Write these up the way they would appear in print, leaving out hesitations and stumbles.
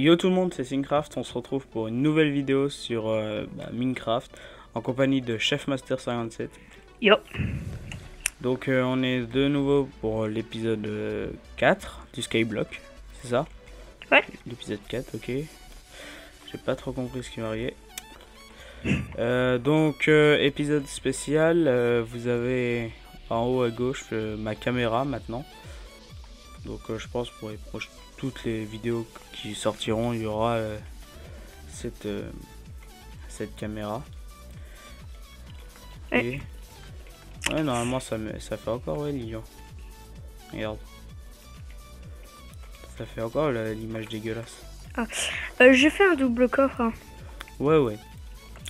Yo tout le monde, c'est Syncraft, on se retrouve pour une nouvelle vidéo sur Minecraft en compagnie de Chefmaster57. Yo. Donc on est de nouveau pour l'épisode 4 du Skyblock, c'est ça? Ouais. L'épisode 4, ok. J'ai pas trop compris ce qui m'arrivait. Donc épisode spécial, vous avez en haut à gauche ma caméra maintenant. Donc je pense pour toutes les vidéos qui sortiront, il y aura cette caméra. Et ouais, normalement ça fait encore, ouais, Lyon. Regarde. Ça fait encore l'image dégueulasse. Ah. J'ai fait un double coffre. Hein. Ouais.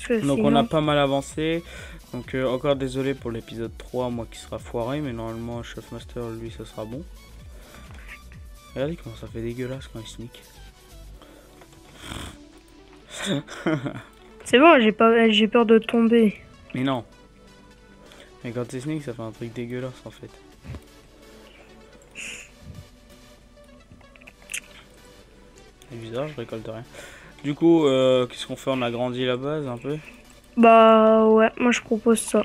Donc sinon... on a pas mal avancé. Donc encore désolé pour l'épisode 3, moi qui sera foiré, mais normalement Chefmaster lui ça sera bon. Regardez comment ça fait dégueulasse quand il sneak. C'est bon, j'ai peur de tomber. Mais non. Mais quand tu sneak, ça fait un truc dégueulasse en fait. C'est bizarre, je récolte rien. Du coup, qu'est-ce qu'on fait? On agrandit la base un peu. Bah ouais, moi je propose ça.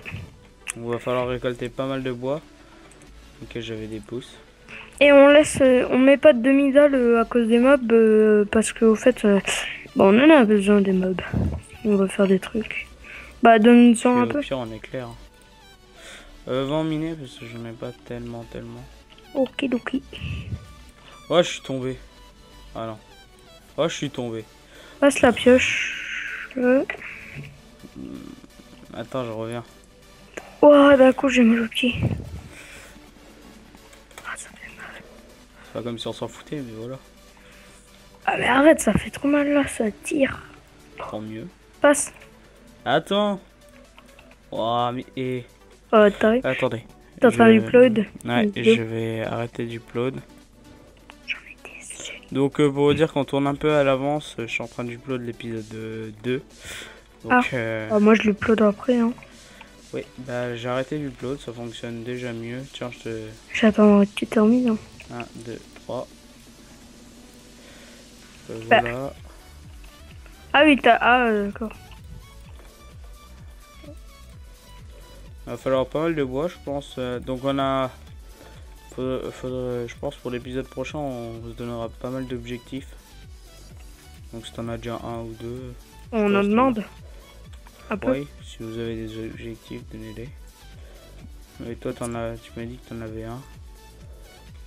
Il va falloir récolter pas mal de bois. Ok, j'avais des pousses. Et on met pas de demi-dalle à cause des mobs parce qu'au fait, on en a besoin des mobs. On va faire des trucs. Bah donne-en un peu. Au pire, on éclaire. Vent miné parce que j'en ai pas tellement. Ok. Oh, je suis tombé. Ah non. Oh, je suis tombé. Passe la pioche. Attends, je reviens. Oh, d'un coup j'ai mal au pied. Ah, ça fait mal. C'est pas comme si on s'en foutait, mais voilà. Ah mais arrête, ça fait trop mal là, ça tire. Tant mieux. Passe. Attends. Oh, mais et... T'arrives. Attendez. T'es en train d'upload. Ouais, je vais arrêter d'upload. Donc pour vous dire qu'on tourne un peu à l'avance, je suis en train d'upload l'épisode 2. Donc moi je l'upload après. Hein. oui, bah j'ai arrêté l'upload, ça fonctionne déjà mieux. Tiens, je te... J'attends que tu termines. Hein. 1, 2, 3. Voilà. Ah oui, d'accord. Il va falloir pas mal de bois, je pense. Donc on a... Faudrait, je pense pour l'épisode prochain, on se donnera pas mal d'objectifs. Donc si t'en as déjà un ou deux... On en demande un peu. Oui, si vous avez des objectifs, donnez-les. Mais toi, tu m'as dit que t'en avais un.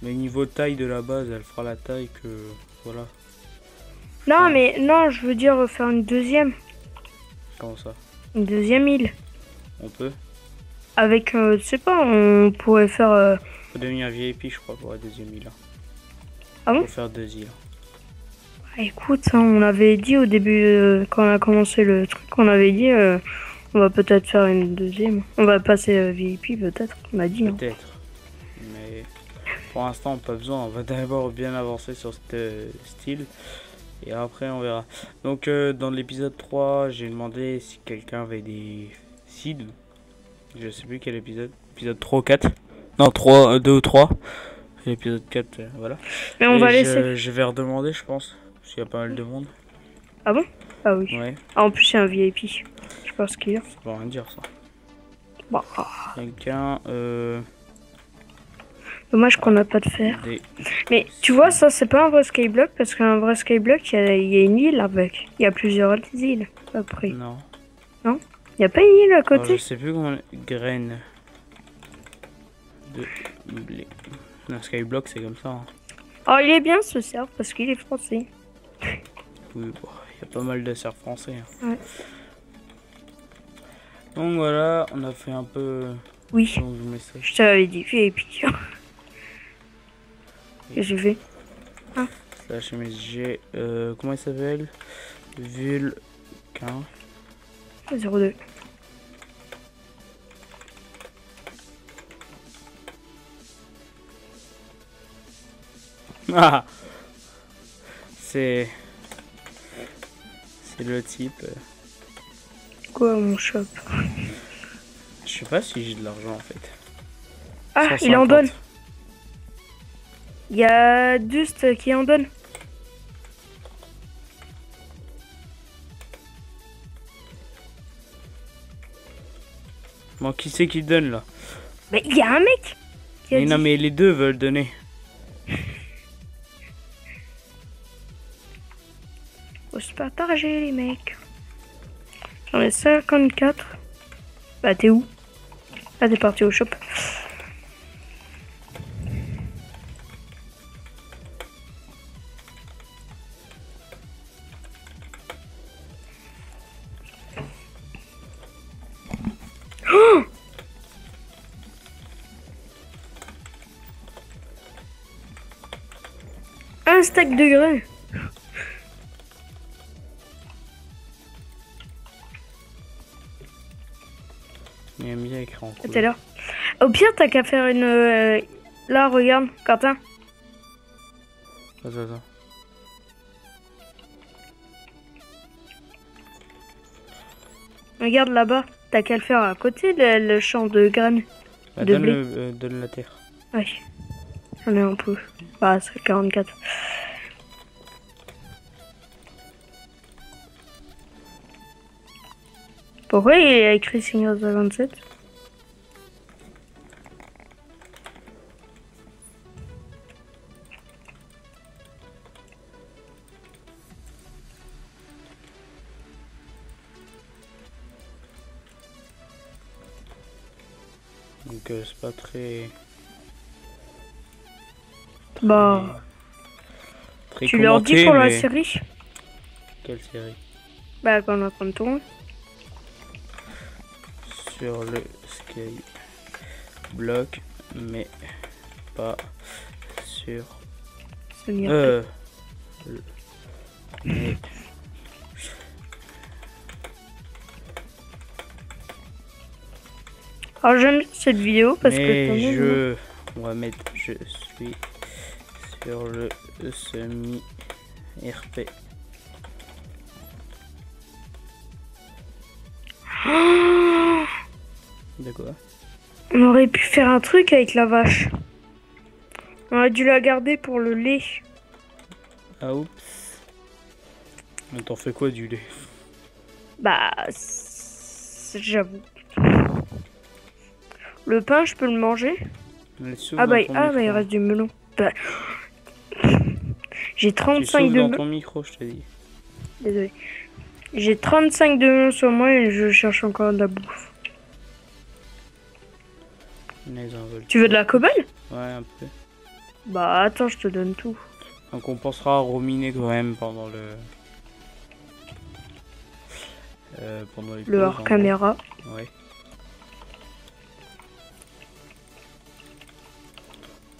Mais niveau taille de la base, elle fera la taille que... Voilà. Non, mais non, je veux dire faire une deuxième. Comment ça? Une deuxième île. On peut? Avec, je sais pas, on pourrait faire... Faut devenir VIP, je crois, pour la deuxième île. Ah bon? Faut faire 2 îles. Ah, écoute, hein, on avait dit au début, quand on a commencé le truc, on avait dit, on va peut-être faire une deuxième. On va passer VIP peut-être, on a dit. Peut-être. Hein. Mais pour l'instant, pas besoin. On va d'abord bien avancer sur ce style. Et après, on verra. Donc, dans l'épisode 3, j'ai demandé si quelqu'un avait des seeds. Je sais plus quel épisode. Épisode 3 ou 4. Non, 3, 2 ou 3. L'épisode 4, voilà. Mais on va laisser. Je vais redemander, je pense. Parce qu'il y a pas mal de monde. Ah bon? Ah oui. Ouais. Ah, en plus, c'est un VIP. Je pense qu'il y a. Ça veut rien dire, ça. Bah. Quelqu'un, Dommage qu'on n'a pas de fer. Mais tu vois, ça, c'est pas un vrai skyblock. Parce qu'un vrai skyblock, il y a une île avec. Il y a plusieurs îles, après. Non. Non? Il n'y a pas une île à côté? Alors, je sais plus comment... Graines de blé. Un skyblock, c'est comme ça. Hein. Oh, il est bien ce cerf parce qu'il est français. Oui, bon, il y a pas mal de cerfs français. Hein. Ouais. Donc voilà, on a fait un peu... Oui, je t'avais dit VIP. Et j'ai fait. Ah. Slash MSG, comment il s'appelle? Vulcain. 02. Ah, c'est le type. Quoi mon shop? Je sais pas si j'ai de l'argent en fait. Ah, 150. il en donne. Il y a Dust qui en donne. Bon, qui c'est qui donne là? Mais il y a un mec qui a Mais dit... non, mais les deux veulent donner. Faut se partager les mecs. J'en ai 54. Bah t'es où? Ah t'es parti au shop. Oh, un stack de graines. Il aime bien écrit en couleur. T'es là. Au pire, t'as qu'à faire une... Là, regarde, Quentin. Attends. Regarde là-bas. T'as qu'à le faire à côté, le champ de graines. Bah, De donne, blé. donne la terre. Ouais. J'en ai un peu. Bah, c'est 44. Pourquoi il a écrit Seigneur 57? Donc c'est pas très... Bah, Très tu leur dis commenté, pour la mais- série? Quelle série? Bah, quand on est en train de tourner. Sur le Skyblock, mais pas sur... C'est mieux. mais- Alors, j'aime bien cette vidéo parce que... mais je... On va mettre je suis sur le semi-RP. Oh, De quoi? on aurait pu faire un truc avec la vache. On aurait dû la garder pour le lait. Ah oups. Mais t'en fais quoi du lait? Bah, j'avoue. Le pain, je peux le manger? Elle souffle Ah dans bah, ton il micro. reste du melon. Bah, j'ai Tu 35 souffles de dans melon. ton micro, je te dis. Désolé. J'ai 35 de melon sur moi et je cherche encore de la bouffe. Les envols. Tu veux de la cobble? Ouais, un peu. Bah, attends, je te donne tout. Donc on pensera à ruminer quand même pendant le... pendant les Le pauses, hors caméra. en gros. Ouais.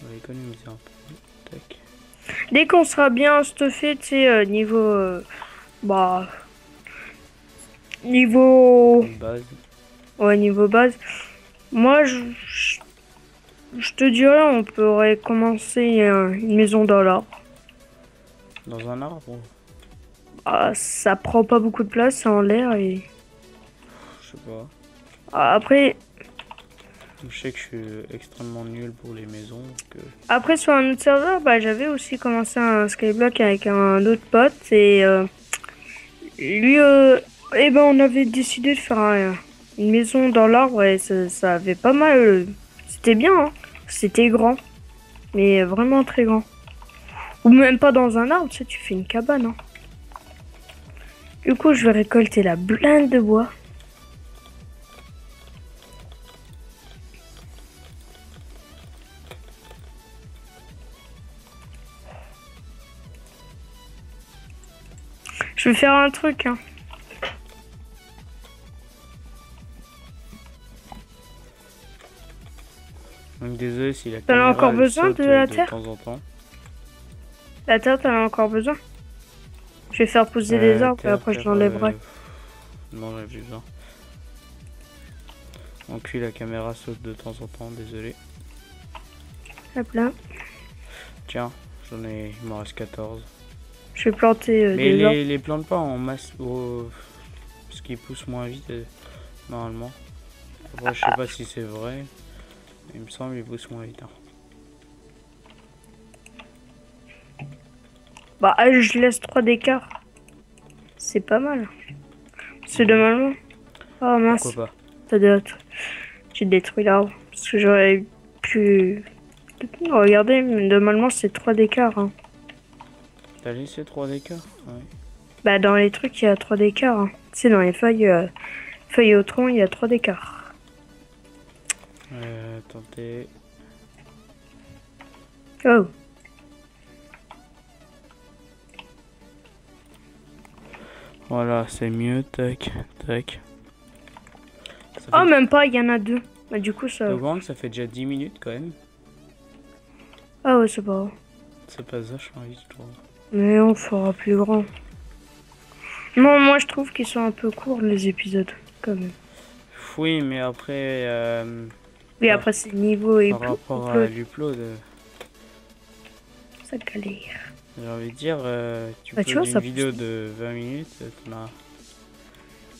On va économiser un peu. Tac. Dès qu'on sera bien stuffé, tu sais, niveau... bah... Niveau... Une base. Ouais, niveau base. Moi, je te dirais, on pourrait commencer une maison dans l'arbre. Dans un arbre? Ah, ça prend pas beaucoup de place, c'est en l'air et... Je sais pas. Ah, après, Je sais que je suis extrêmement nul pour les maisons. Donc, après sur un autre serveur, bah, j'avais aussi commencé un Skyblock avec un autre pote et lui, eh ben, on avait décidé de faire une maison dans l'arbre et ça avait pas mal. C'était bien, hein. C'était grand, mais vraiment très grand. Ou même pas dans un arbre, tu sais, tu fais une cabane. Hein. Du coup, je vais récolter la blinde de bois. Je vais faire un truc, hein. donc désolé si la T'en as caméra encore elle besoin saute, de la de terre temps en temps. La terre, t'en as encore besoin? Je vais faire pousser des arbres et terre, après je terre, l'enlèverai. Non, j'ai plus besoin. Donc puis la caméra saute de temps en temps, désolé. Hop là. Tiens, il m'en reste 14. Je vais planter Mais des arbres. les plante pas en masse, parce qu'ils poussent moins vite normalement. Après, je sais pas si c'est vrai, mais il me semble qu'ils poussent moins vite. Hein. Bah, je laisse 3 d'écart. C'est pas mal. C'est de mal. Oh mince. Pourquoi pas? T'as des... J'ai détruit l'arbre. Parce que j'aurais pu... Regardez, normalement c'est 3 d'écart. Hein. T'as laissé 3 d'écart? Ouais. Bah dans les trucs, il y a 3 d'écart. Hein. Tu sais, dans les feuilles au tronc, il y a 3 d'écart. Attendez. Oh. Voilà, c'est mieux. Tac, tac. Oh, même pas, il y en a 2. Bah du coup, ça... T'es au courant que ça fait déjà 10 minutes quand même? Ah ouais, c'est pas grave. Ça passe vachement vite, je trouve. Mais on fera plus grand. Non, moi je trouve qu'ils sont un peu courts les épisodes, quand même. Oui, mais après... Oui, après c'est niveau et par rapport à l'upload, ça galère. j'ai envie de dire, tu Bah, peux tu vois, une ça vidéo pousse. de 20 minutes,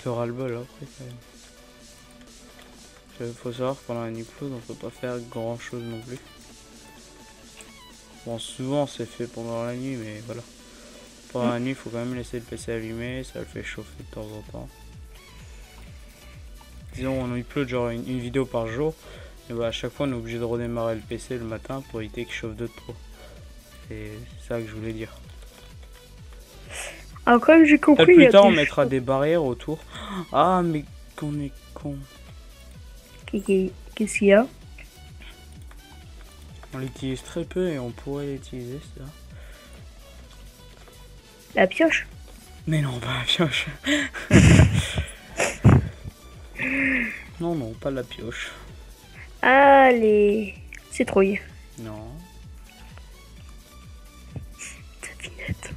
t'auras le bol après quand même. Faut savoir que pendant un upload, on peut pas faire grand chose non plus. Bon, souvent c'est fait pendant la nuit, mais voilà. Pendant la nuit, il faut quand même laisser le PC allumé, ça le fait chauffer de temps en temps. Disons, on upload genre une vidéo par jour, et bah à chaque fois on est obligé de redémarrer le PC le matin pour éviter qu'il chauffe de trop. C'est ça que je voulais dire. Ah, comme j'ai compris, Peut-être il y plus a tard on des mettra des barrières autour. Ah mais qu'on est con. Qu'est-ce qu'il y a? On l'utilise très peu et on pourrait l'utiliser ça. La pioche? Mais non, pas la pioche. Non, non, pas la pioche. Ah, les citrouilles. Non. Devinette.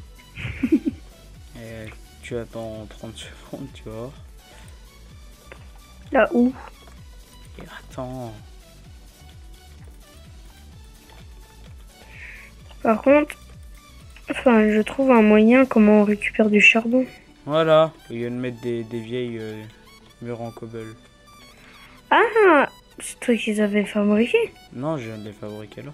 Et tu attends 30 secondes, tu vois. Là où? Et attends. Par contre, enfin, je trouve un moyen comment on récupère du charbon. Voilà, il y a de mettre des vieilles murs en cobble. Ah, c'est toi qui les avais fabriqués? Non, je viens de les fabriquer là.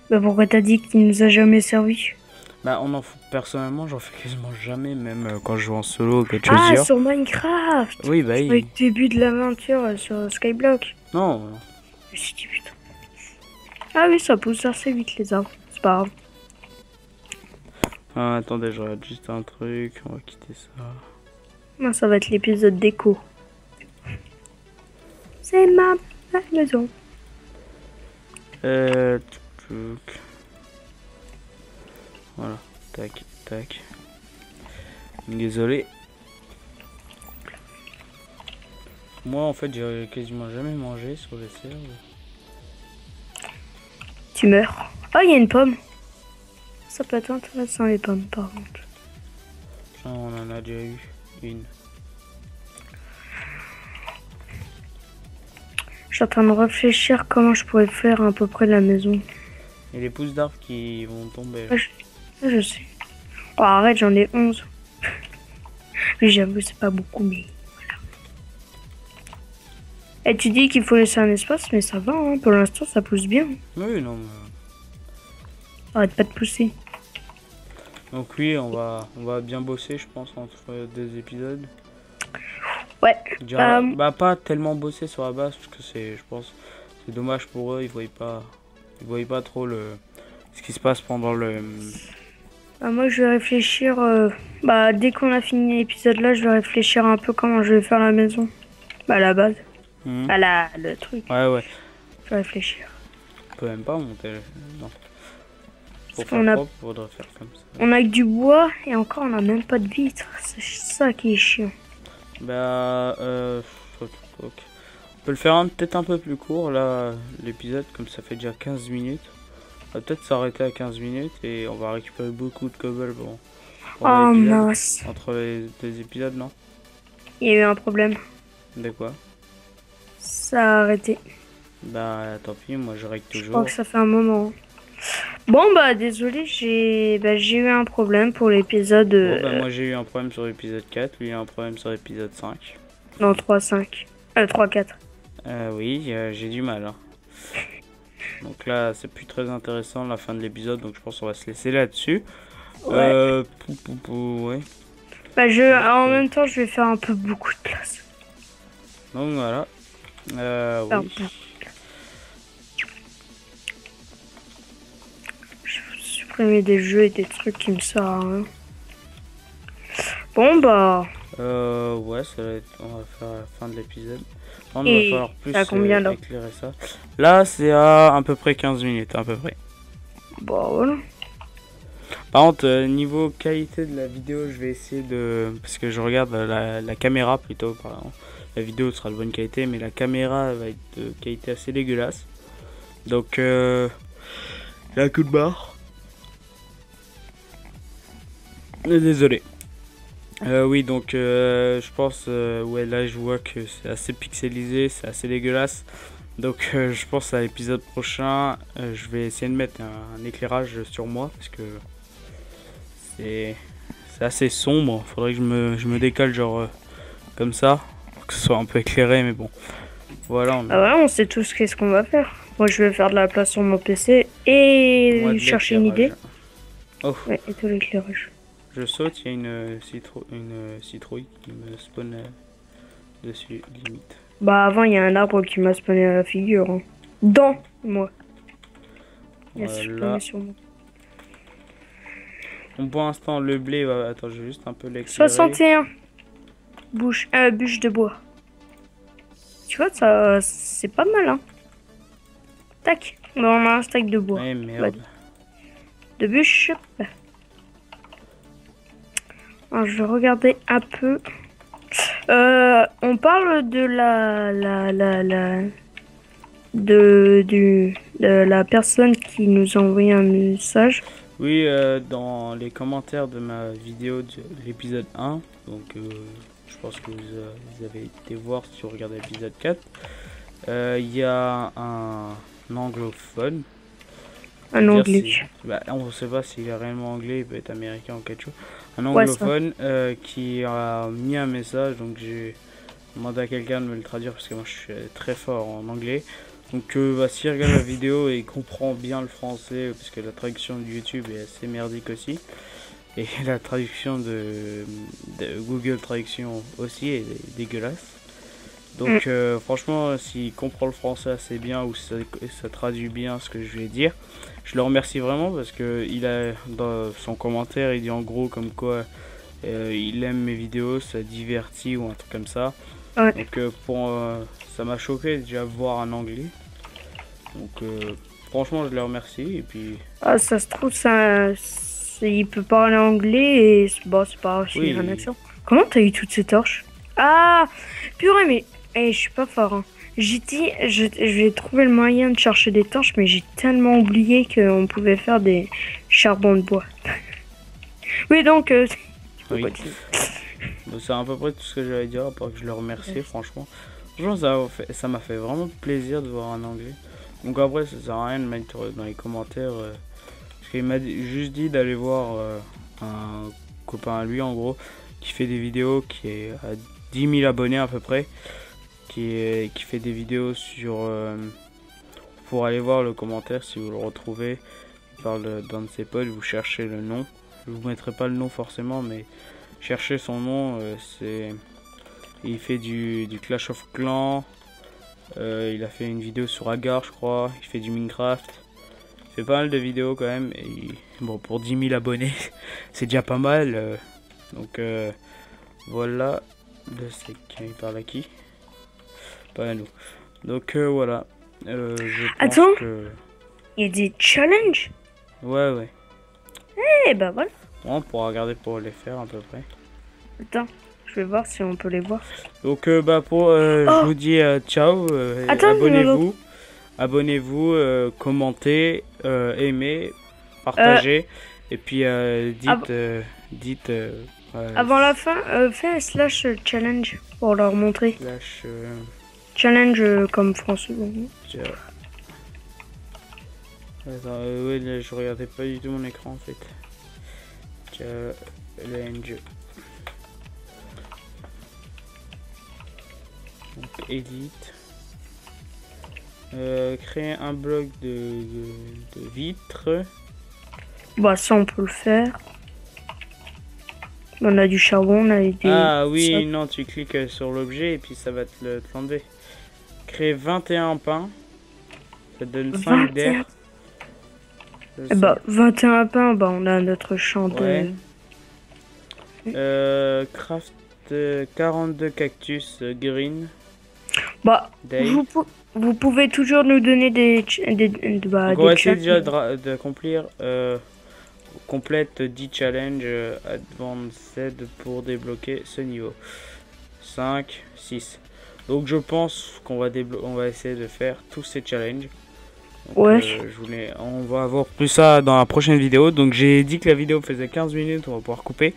Bah pourquoi t'as dit qu'il nous a jamais servi? Bah, personnellement, j'en fais quasiment jamais, même quand je joue en solo ou quelque chose Ah, du genre. sur Minecraft! Oui, bah, Avec le début de l'aventure sur Skyblock. Non, Je me suis dit putain. Ah oui, ça pousse assez vite les arbres. C'est pas grave. ah, attendez, je regarde juste un truc, on va quitter ça. Non, ça va être l'épisode déco. C'est ma maison. Tuc. Voilà, tac, tac. Désolé. Moi, en fait, j'ai quasiment jamais mangé sur les serres. Tu meurs. Oh, il y a une pomme. Ça peut être intéressant les pommes par contre. Ça, on en a déjà eu une. Je suis en train de réfléchir comment je pourrais faire à peu près la maison. Et les pousses d'arbres qui vont tomber. Là. Je sais. Oh, arrête, j'en ai 11. Oui, j'avoue, c'est pas beaucoup, mais voilà. Et tu dis qu'il faut laisser un espace, mais ça va, hein. Pour l'instant, ça pousse bien. Oui, non, mais... Arrête pas de pousser. Donc oui, on va bien bosser, je pense, entre deux épisodes. Ouais. Je dirais, bah pas tellement bosser sur la base, parce que je pense, c'est dommage pour eux, ils voyaient pas trop ce qui se passe pendant le... Bah, moi, je vais réfléchir. Bah, dès qu'on a fini l'épisode là, je vais réfléchir un peu comment je vais faire la maison. Bah, à la base. Le truc. Ouais. Je vais réfléchir. On peut même pas monter. Non. Pour Parce faire qu'on a... propre, faudrait faire comme ça. On a que du bois et encore, on a même pas de vitres. C'est ça qui est chiant. Bah, ok. On peut le faire peut-être un peu plus court, là, l'épisode, comme ça fait déjà 15 minutes. On va peut-être s'arrêter à 15 minutes et on va récupérer beaucoup de cobble Oh mince. entre les deux épisodes, non? Il y a eu un problème. De quoi? Ça a arrêté. Bah, tant pis, moi je règle Je toujours. crois que ça fait un moment. Bon, bah, désolé, j'ai eu un problème pour l'épisode... Bon, bah, moi j'ai eu un problème sur l'épisode 4, lui a un problème sur l'épisode 5. Non, 3-5. 3-4. Oui, j'ai du mal. Hein. Donc là, c'est plus très intéressant la fin de l'épisode, donc je pense qu'on va se laisser là-dessus. Ouais. Ouais. Bah, en même temps, je vais faire un peu beaucoup de place. Donc voilà. Oui. Je vais supprimer des jeux et des trucs qui me servent à rien. Bon bah. Ouais, ça va être... on va faire la fin de l'épisode. On va Et falloir plus ça a combien là? éclairer ça. Là, c'est à peu près 15 minutes, à peu près. Bah voilà. Par contre, niveau qualité de la vidéo, je vais essayer de... Parce que je regarde la caméra plutôt, pardon. La vidéo sera de bonne qualité, mais la caméra va être de qualité assez dégueulasse. Donc, un coup de barre. Désolé. Oui, donc je pense, ouais, là je vois que c'est assez pixelisé, c'est assez dégueulasse. Donc je pense à l'épisode prochain, je vais essayer de mettre un éclairage sur moi parce que c'est assez sombre. Faudrait que je me décale genre comme ça, pour que ce soit un peu éclairé, mais bon. Voilà, Ah ouais, on sait tous qu'est-ce qu'on va faire. Moi je vais faire de la place sur mon PC et on a de chercher une idée. Oh, Ouais, et tout l'éclairage. je saute, il y a une citrouille qui me spawn dessus, limite. Bah avant il y a un arbre qui m'a spawné à la figure. Hein. Dans moi. Il a Voilà. spawné sur moi. Bon, pour l'instant, le blé va... Attends, je vais juste un peu l'éclairer. 61 bûches de bois. Tu vois, ça c'est pas mal, hein. Tac, on a un stack de bois. Ouais, merde. Bah, de bûches. Alors, je vais regarder un peu. On parle de de la personne qui nous a envoyé un message. Oui, dans les commentaires de ma vidéo de l'épisode 1, donc je pense que vous avez été voir si vous regardez l'épisode 4, il y a un anglophone. Un anglais. Bah, on ne sait pas s'il est réellement anglais, il peut être américain ou quelque chose. Un anglophone qui a mis un message, donc j'ai demandé à quelqu'un de me le traduire parce que moi je suis très fort en anglais. Donc bah, s'il regarde la vidéo et il comprend bien le français, parce que la traduction de YouTube est assez merdique aussi, et la traduction de Google Traduction aussi est dégueulasse. Donc franchement, s'il comprend le français assez bien ou ça traduit bien ce que je vais dire, je le remercie vraiment parce que il a dans son commentaire, il dit en gros comme quoi il aime mes vidéos, ça divertit ou un truc comme ça. Ouais. Donc ça m'a choqué déjà voir un anglais. Donc franchement je le remercie et puis... Ah, ça se trouve, il peut parler anglais et bon, c'est pas grave, Oui. un accent. Comment t'as eu toutes ces torches? Ah, purée, mais je suis pas fort. Hein. J'ai dit, je vais trouver le moyen de chercher des torches, mais j'ai tellement oublié qu'on pouvait faire des charbons de bois. Oui, donc... oui. C'est à peu près tout ce que j'allais dire, pour que je le remercie, franchement. Franchement, ça m'a fait vraiment plaisir de voir un anglais. Donc après, ça sert à rien de mettre dans les commentaires. Parce qu'il m'a juste dit d'aller voir un copain à lui, en gros, qui fait des vidéos, qui est à 10 000 abonnés à peu près. Qui fait des vidéos sur... pour aller voir le commentaire si vous le retrouvez. Il parle d'un de ses potes, vous cherchez le nom. Je vous mettrai pas le nom forcément, mais... cherchez son nom, il fait du Clash of Clans, il a fait une vidéo sur Agar je crois, il fait du Minecraft, il fait pas mal de vidéos quand même, et bon pour 10 000 abonnés c'est déjà pas mal, donc voilà, c'est qu'il parle à qui? Pas à nous, donc voilà, je pense Attends, que... il y a des challenges? Ouais. Eh ben voilà. On pourra regarder pour les faire à peu près. Attends, je vais voir si on peut les voir. Donc bah pour je vous dis ciao, abonnez-vous, commentez, aimez, partagez et puis dites avant la fin, fais un slash challenge pour leur montrer. slash Challenge comme français. attends, ouais, là, je regardais pas du tout mon écran en fait. Challenge. Donc, edit. Créer un bloc de vitres. Bah ça on peut le faire. On a du charbon, on a des... Ah oui, non, tu cliques sur l'objet et puis ça va te l'enlever. Créer 21 pains. Ça te donne 5 d'air. Bah, 21 pains, bah, on a notre champ Ouais. de... Craft 42 cactus green. Bah, Day. vous pouvez toujours nous donner des Donc on va essayer déjà d'accomplir complète 10 challenges advanced pour débloquer ce niveau. 5, 6. Donc je pense qu'on va essayer de faire tous ces challenges. Donc, ouais. On va avoir plus ça dans la prochaine vidéo. Donc j'ai dit que la vidéo faisait 15 minutes, on va pouvoir couper.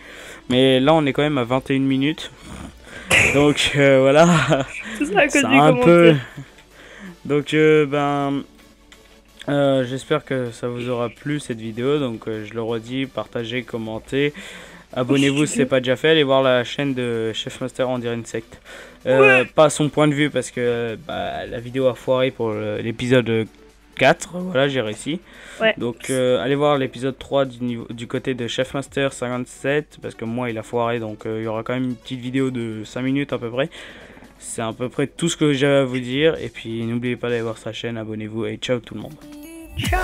Mais là on est quand même à 21 minutes. Donc voilà. C'est un peu. Donc j'espère que ça vous aura plu cette vidéo. Donc je le redis, partagez, commentez. Abonnez-vous si ce n'est pas déjà fait. Allez voir la chaîne de Chef Master On dirait insecte. Pas son point de vue parce que la vidéo a foiré pour l'épisode 4. Voilà, j'ai réussi. Ouais. Donc allez voir l'épisode 3 du côté de Chef Master 57 parce que moi il a foiré. Donc il y aura quand même une petite vidéo de 5 minutes à peu près. C'est à peu près tout ce que j'ai à vous dire. Et puis n'oubliez pas d'aller voir sa chaîne, abonnez-vous et ciao tout le monde. Ciao.